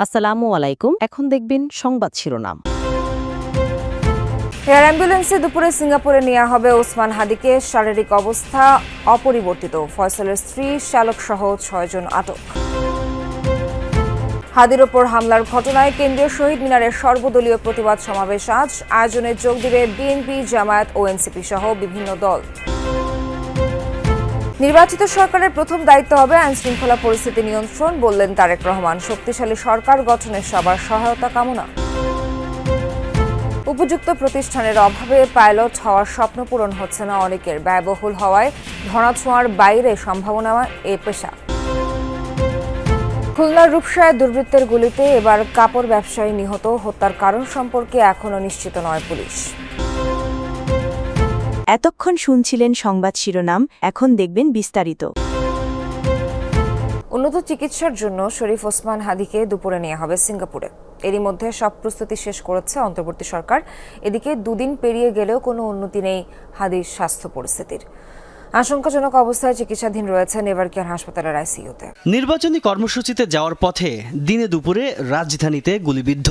আসসালামু আলাইকুম। এখন দেখবেন সংবাদ শিরোনাম। এয়ার অ্যাম্বুলেন্সে দুপুরে সিঙ্গাপুরে নেওয়া হবে ওসমান হাদিকে। শারীরিক অবস্থা অপরিবর্তিত। ফয়সালের স্ত্রী, চালক সহ 6 জন আটক। হাদির ওপর হামলার ঘটনায় কেন্দ্রীয় শহীদ মিনারের সর্বদলীয় প্রতিবাদ সমাবেশ আজ। আয়োজনে যোগ দেবে বিএনপি, জামায়াত ও এনসিপি সহ বিভিন্ন দল। নির্বাচিত সরকারের প্রথম দায়িত্ব হবে আইনশৃঙ্খলা পরিস্থিতি নিয়ন্ত্রণ, বললেন তারেক রহমান। শক্তিশালী সরকার গঠনে সবার সহায়তা কামনা। উপযুক্ত প্রতিষ্ঠানের অভাবে পাইলট হওয়ার স্বপ্ন পূরণ হচ্ছে না অনেকের। ব্যয়বহুল হওয়ায় ধরাছোঁয়ার বাইরে সম্ভাবনা এ পেশা। খুলনার রূপসায় দুর্বৃত্তের গুলিতে এবার কাপড় ব্যবসায়ী নিহত। হত্যার কারণ সম্পর্কে এখনও নিশ্চিত নয় পুলিশ। এতক্ষণ শুনছিলেন সংবাদ শিরোনাম, এখন দেখবেন বিস্তারিত। উন্নত চিকিৎসার জন্য শরীফ ওসমান হাদিকে দুপুরে নেওয়া হবে সিঙ্গাপুরে। এরই মধ্যে সব প্রস্তুতি শেষ করেছে অন্তর্বর্তী সরকার। এদিকে দুদিন পেরিয়ে গেলেও কোনো উন্নতি নেই হাদির স্বাস্থ্য পরিস্থিতির। আশঙ্কাজনক অবস্থায় চিকিৎসাধীন রয়েছেন এভারকেয়ার হাসপাতালের আইসিইউতে। নির্বাচনী কর্মসূচিতে যাওয়ার পথে দিনে দুপুরে রাজধানীতে গুলিবিদ্ধ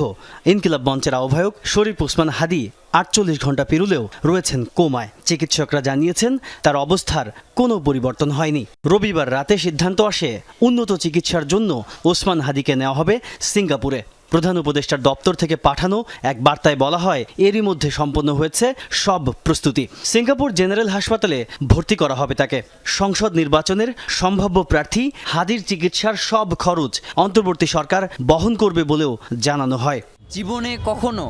ইনকিলাব মঞ্চের আহ্বায়ক শরীফ ওসমান হাদি 48 ঘন্টা পেরুলেও রয়েছেন কোমায়। চিকিৎসকরা জানিয়েছেন তার অবস্থার কোনো পরিবর্তন হয়নি। রবিবার রাতে সিদ্ধান্ত আসে উন্নত চিকিৎসার জন্য ওসমান হাদিকে নেওয়া হবে সিঙ্গাপুরে। প্রধান উপদেষ্টার দপ্তর থেকে পাঠানো এক বার্তায় বলা হয়, এরই মধ্যে সম্পন্ন হয়েছে সব প্রস্তুতি। সিঙ্গাপুর জেনারেল হাসপাতালে ভর্তি করা হবে তাকে। সংসদ নির্বাচনের সম্ভাব্য প্রার্থী হাদির চিকিৎসার সব খরচ অন্তর্বর্তী সরকার বহন করবে বলেও জানানো হয়। জীবনে কখনো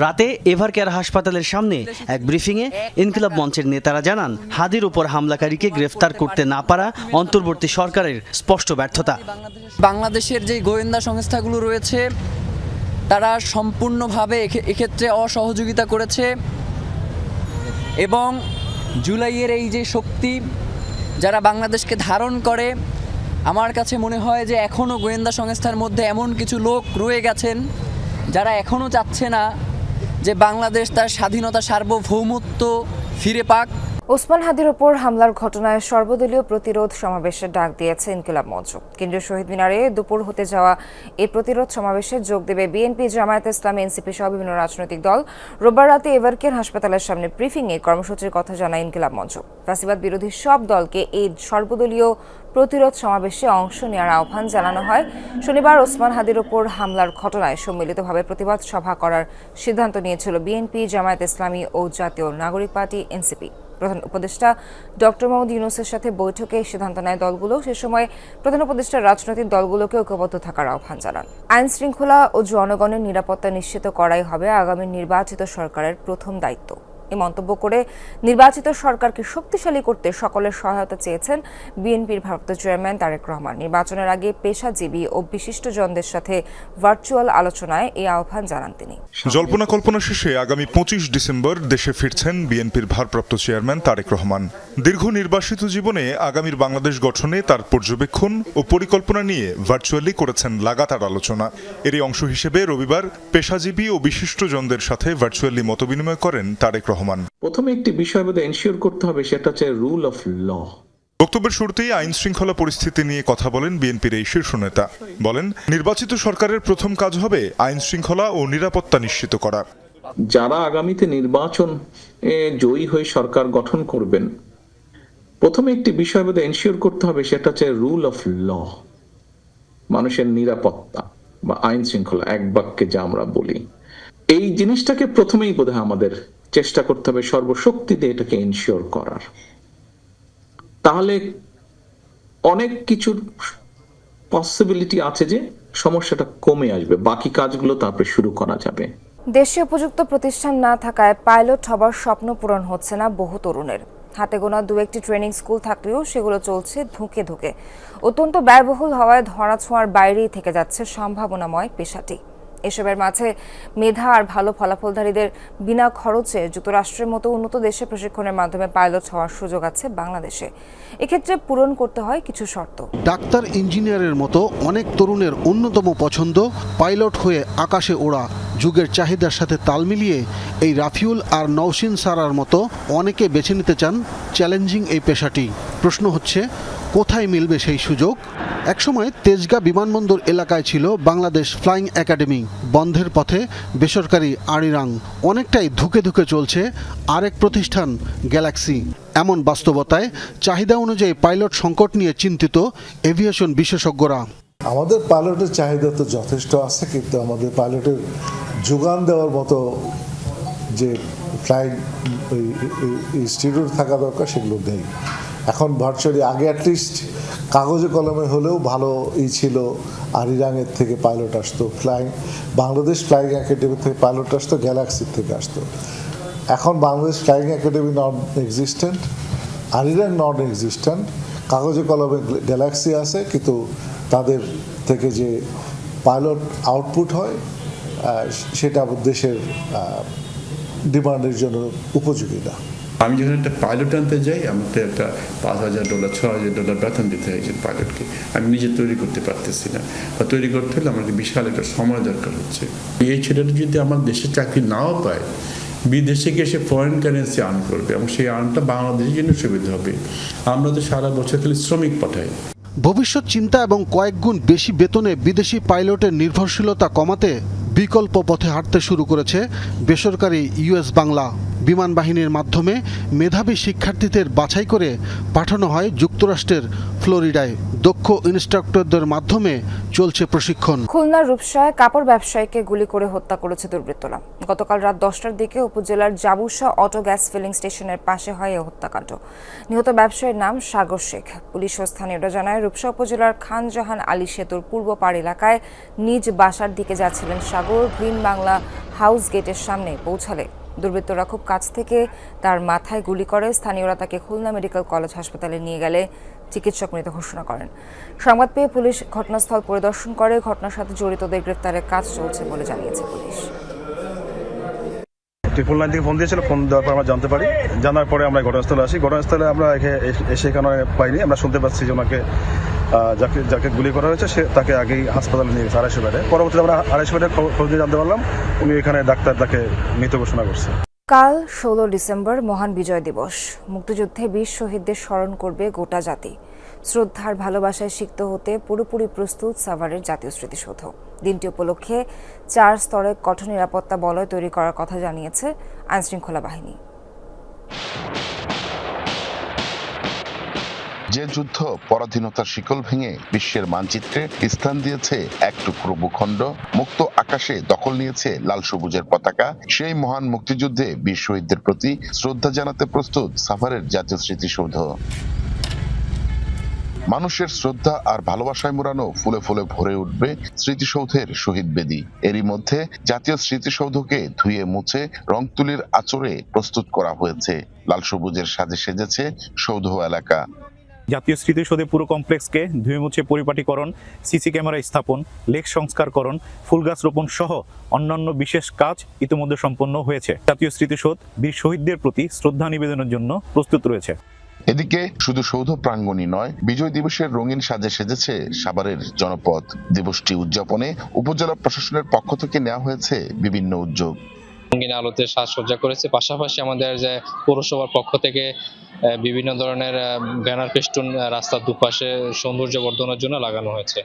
রাতে এভারকেয়ার হাসপাতালের সামনে এক ব্রিফিংয়ে ইনকিলাব মঞ্চের নেতারা জানান, হাদির উপর হামলাকারীকে গ্রেফতার করতে না পারা অন্তর্বর্তী সরকারের স্পষ্ট ব্যর্থতা। বাংলাদেশের যে গোয়েন্দা সংস্থাগুলো রয়েছে তারা সম্পূর্ণভাবে এক্ষেত্রে অসহযোগিতা করেছে এবং জুলাইয়ের এই যে শক্তি যারা বাংলাদেশকে ধারণ করে, আমার কাছে মনে হয় যে এখনও গোয়েন্দা সংস্থার মধ্যে এমন কিছু লোক রয়ে গেছেন যারা এখনও চাচ্ছে না যে বাংলাদেশ তার স্বাধীনতা, সার্বভৌমত্ব ফিরে পাক। ওসমান হাদির ওপর হামলার ঘটনায় সর্বদলীয় প্রতিরোধ সমাবেশের ডাক দিয়েছে ইনকিলাব মঞ্চ। কেন্দ্রীয় শহীদ মিনারে দুপুর হতে যাওয়া এই প্রতিরোধ সমাবেশে যোগ দেবে বিএনপি, জামায়াত ইসলামী, এনসিপি সহ বিভিন্ন রাজনৈতিক দল। রোববার রাতে এভারকেয়ার হাসপাতালের সামনে ব্রিফিংয়ে কর্মসূচির কথা জানায় ইনকিলাব মঞ্চ। ফ্যাসিবাদ বিরোধী সব দলকে এই সর্বদলীয় প্রতিরোধ সমাবেশে অংশ নেওয়ার আহ্বান জানানো হয়। শনিবার ওসমান হাদির ওপর হামলার ঘটনায় সম্মিলিতভাবে প্রতিবাদ সভা করার সিদ্ধান্ত নিয়েছিল বিএনপি, জামায়াত ইসলামী ও জাতীয় নাগরিক পার্টি এনসিপি। প্রধান উপদেষ্টা ডক্টর মোহাম্মদ ইউনূসের সাথে বৈঠকে সিদ্ধান্ত নেয় দলগুলো। সে সময় প্রধান উপদেষ্টা রাজনৈতিক দলগুলোকে ঐক্যবদ্ধ থাকার আহ্বান জানান। আইন শৃঙ্খলা ও জনগণের নিরাপত্তা নিশ্চিত করাই হবে আগামী নির্বাচিত সরকারের প্রথম দায়িত্ব। এই মন্তব্য করে নির্বাচিত সরকারকে শক্তিশালী করতে সকলের সহায়তা চেয়েছেন বিএনপির ভারপ্রাপ্ত চেয়ারম্যান তারেক রহমান। নির্বাচনের আগে পেশাজীবী ও বিশিষ্টজনদের সাথে ভার্চুয়াল আলোচনায় এই আহ্বান জানান তিনি। জল্পনা কল্পনা শেষে আগামী 25 ডিসেম্বর দেশে ফিরছেন বিএনপির ভারপ্রাপ্ত চেয়ারম্যান তারেক রহমান। দীর্ঘ নির্বাসিত জীবনে আগামীর বাংলাদেশ গঠনে তার পর্যবেক্ষণ ও পরিকল্পনা নিয়ে ভার্চুয়ালি করেছেন লাগাতার আলোচনা। এরই অংশ হিসেবে রবিবার পেশাজীবী ও বিশিষ্টজনদের সাথে ভার্চুয়ালি মতবিনিময় করেন তারেক রহমান। প্রথমে একটি বিষয় বোধহয় এনশিওর করতে হবে, সেটা হচ্ছে রুল অফ ল। বক্তব্যের শুরুতেই আইন শৃঙ্খলা পরিস্থিতি নিয়ে কথা বলেন বিএনপির এই শীর্ষ নেতা। বলেন, নির্বাচিত সরকারের প্রথম কাজ হবে আইন শৃঙ্খলা ও নিরাপত্তা নিশ্চিত করা। যারা আগামীতে নির্বাচন জয়ী হয়ে সরকার গঠন করবেন, প্রথমে একটি বিষয় বোধহয় এনশিওর করতে হবে, সেটা হচ্ছে রুল অফ ল। মানুষের নিরাপত্তা বা আইন শৃঙ্খলা, এক বাক্যে যা আমরা বলি, এই জিনিসটাকে প্রথমেই বোধহয় আমাদের চেষ্টা করতে হবে সর্বশক্তি দিয়ে এটাকে এনশিওর করার। তাহলে অনেক কিছুর পসিবিলিটি আছে যে সমস্যাটা কমে আসবে, বাকি কাজগুলো তারপরে শুরু করা যাবে। দেশে উপযুক্ত প্রতিষ্ঠান না থাকায় পাইলট হবার স্বপ্ন পূরণ হচ্ছে না বহু তরুণের। হাতে গোনা দু একটি ট্রেনিং স্কুল থাকলেও সেগুলো চলছে ধুঁকে ধুঁকে। অত্যন্ত ব্যয়বহুল হওয়ায় ধরাছোঁয়ার বাইরেই থেকে যাচ্ছে সম্ভাবনাময় পেশাটি। এসবের মাঝে মেধা আর ভালো ফলাফলধারীদের বিনা খরচে যুক্তরাষ্ট্রের মতো উন্নত দেশে প্রশিক্ষণের মাধ্যমে পাইলট হওয়ার সুযোগ আছে বাংলাদেশে। এক্ষেত্রে পূরণ করতে হয় কিছু শর্ত। ডাক্তার, ইঞ্জিনিয়ারের মতো অনেক তরুণের অন্যতম পছন্দ পাইলট হয়ে আকাশে ওড়া। যুগের চাহিদার সাথে তাল মিলিয়ে এই রাফিউল আর নওশিন সারার মতো অনেকে বেছে নিতে চান চ্যালেঞ্জিং এই পেশাটি। প্রশ্ন হচ্ছে, কোথায় মিলবে সেই সুযোগ? একসময় তেজগাঁ বিমানবন্দর এলাকায় ছিল বাংলাদেশ ফ্লাইং একাডেমি, বন্ধের পথে বেসরকারি আরিরাং। অনেকটাই ধুকে ধুকে চলছে আরেক প্রতিষ্ঠান গ্যালাক্সি। এমন বাস্তবতায় চাহিদা অনুযায়ী পাইলট সংকট নিয়ে চিন্তিত এভিয়েশন বিশেষজ্ঞরা। আমাদের পাইলটের চাহিদা তো যথেষ্ট আছে, কিন্তু আমাদের পাইলটের যোগান দেওয়ার মতো যে ফ্লাইং ইনস্টিটিউট থাকা দরকার সেগুলো নেই এখন। ভার্চুয়ালি আগে অ্যাটলিস্ট কাগজে কলমে হলেও ভালো ছিল, আরিরাঙের থেকে পাইলট আসতো, বাংলাদেশ ফ্লাইং একাডেমি থেকে পাইলট আসতো, গ্যালাক্সির থেকে আসতো। এখন বাংলাদেশ ফ্লাইং একাডেমি নন এক্সিস্টেন্ট, আরিরাং নন এক্সিস্টেন্ট, কাগজে কলমে গ্যালাক্সি আছে, কিন্তু তাদের থেকে যে পাইলট আউটপুট হয় সেটা দেশের ডিমান্ডের জন্য উপযোগী না। আমি যখন একটা পাইলট আনতে যাই, আমাকে একটা $5,000 $6,000 বেতন দিতে হয় একজন পাইলটকে। আমি নিজে তৈরি করতে পারতেছি না, বা তৈরি করতে হলে আমাকে বিশাল একটা সময় দরকার হচ্ছে। এই ছেলেটা যদি আমার দেশে চাকরি নাও পায়, বিদেশে গিয়ে সে ফরেন কারেন্সি আর্ন করবে, এবং সেই আর্নটা বাংলাদেশের জন্য সুবিধা হবে। আমরা তো সারা বছর খালি শ্রমিক পাঠাই। ভবিষ্যৎ চিন্তা এবং কয়েক গুণ বেশি বেতনে বিদেশি পাইলটের নির্ভরশীলতা কমাতে বিকল্প পথে হাঁটতে শুরু করেছে বেসরকারি ইউএস বাংলা। বিমান বাহিনীর মাধ্যমে মেধাবী শিক্ষার্থীদের বাছাই করে পাঠানো হয় যুক্তরাষ্ট্রের ফ্লোরিডায়। দক্ষ ইনস্ট্রাক্টরদের মাধ্যমে চলছে প্রশিক্ষণ। খুলনার রূপসায় কাপড় ব্যবসায়ীকে গুলি করে হত্যা করেছে দুর্বৃত্তরা। গতকাল রাত 10টার দিকে উপজেলার জাবুসা অটো গ্যাস ফিলিং স্টেশনের পাশে হয় এই হত্যাকাণ্ড। নিহত ব্যবসায়ীর নাম সাগর শেখ। পুলিশ ও স্থানীয়রা জানায়, রূপসা উপজেলার খান জাহান আলী সেতুর পূর্ব পাড় এলাকায় নিজ বাসার দিকে যাচ্ছিলেন সাগর। গ্রিন বাংলা হাউস গেটের সামনে পৌঁছালে দুর্বৃত্তরা খুব কাছ থেকে তার মাথায় গুলি করে। স্থানীয়রা তাকে খুলনা মেডিকেল কলেজ হাসপাতালে নিয়ে গেলে চিকিৎসক মৃত ঘোষণা করেন। সংবাদ পেয়ে পুলিশ ঘটনাস্থল পরিদর্শন করে ঘটনার সাথে জড়িতদের গ্রেফতারের কাজ চলছে বলে জানিয়েছে পুলিশ। ট্রিপল নাইন থেকে ফোন দিয়েছিল, ফোন দেওয়ার পর আমরা জানতে পারি। জানার পরে আমরা ঘটনাস্থলে আসি। ঘটনাস্থলে আমরা এসে এখানে পাইনি, আমরা শুনতে পাচ্ছি যে ওনাকে যাকে গুলি করা হয়েছে সে তাকে আগেই হাসপাতালে নিয়ে গেছে 250 বেডে। পরবর্তীতে আমরা 250 বেডের খোঁজ দিয়ে জানতে পারলাম উনি এখানে ডাক্তার তাকে মৃত ঘোষণা করছে। কাল 16 ডিসেম্বর মহান বিজয় দিবস। মুক্তিযুদ্ধে বীর শহীদদের স্মরণ করবে গোটা জাতি। শ্রদ্ধার ভালোবাসায় সিক্ত হতে পুরোপুরি প্রস্তুত সাভারের জাতীয় স্মৃতিসৌধ। দিনটি উপলক্ষে 4 স্তরে কঠোর নিরাপত্তা বলয় তৈরি করার কথা জানিয়েছে আইনশৃঙ্খলা বাহিনী। যে যুদ্ধ পরাধীনতার শিকল ভেঙে বিশ্বের মানচিত্রে স্থান দিয়েছে এক টুকরো ভূখণ্ড, মুক্ত আকাশে দখল নিয়েছে লাল সবুজের পতাকা, সেই মহান মুক্তিযুদ্ধে বীর শহীদদের প্রতি শ্রদ্ধা জানাতে প্রস্তুত সাভারের জাতীয় স্মৃতিসৌধ। মানুষের শ্রদ্ধা আর ভালোবাসায় মোড়ানো ফুলে ফুলে ভরে উঠবে স্মৃতিসৌধের শহীদ বেদি। এরই মধ্যে জাতীয় স্মৃতিসৌধকে ধুয়ে মুছে রং তুলির আঁচড়ে প্রস্তুত করা হয়েছে। লাল সবুজের সাজে সেজেছে সৌধ এলাকা। জাতীয় স্মৃতিসৌধে পুরো কমপ্লেক্সকে ধুয়ে মুছে পরিপাটিকরণ, সিসি ক্যামেরা স্থাপন, লেক সংস্কারকরণ, ফুল গাছ রোপণ সহ অন্যান্য বিশেষ কাজ ইতিমধ্যে সম্পন্ন হয়েছে। জাতীয় স্মৃতিসৌধ বীর শহীদদের প্রতি শ্রদ্ধা নিবেদনের জন্য প্রস্তুত রয়েছে। এদিকে শুধু সৌধ প্রাঙ্গণই নয়, বিজয় দিবসের রঙিন সাজে সেজেছে সাভারের জনপদ। দিবসটি উদযাপনে উপজেলা প্রশাসনের পক্ষ থেকে নেওয়া হয়েছে বিভিন্ন উদ্যোগ। রঙিন আলোতে সাজসজ্জা করেছে, পাশাপাশি আমাদের যে পৌরসভার পক্ষ থেকে বিভিন্ন ধরনের ব্যানার ফেস্টুন রাস্তার দুপাশে সৌন্দর্য বর্ধনের জন্য লাগানো হয়েছে।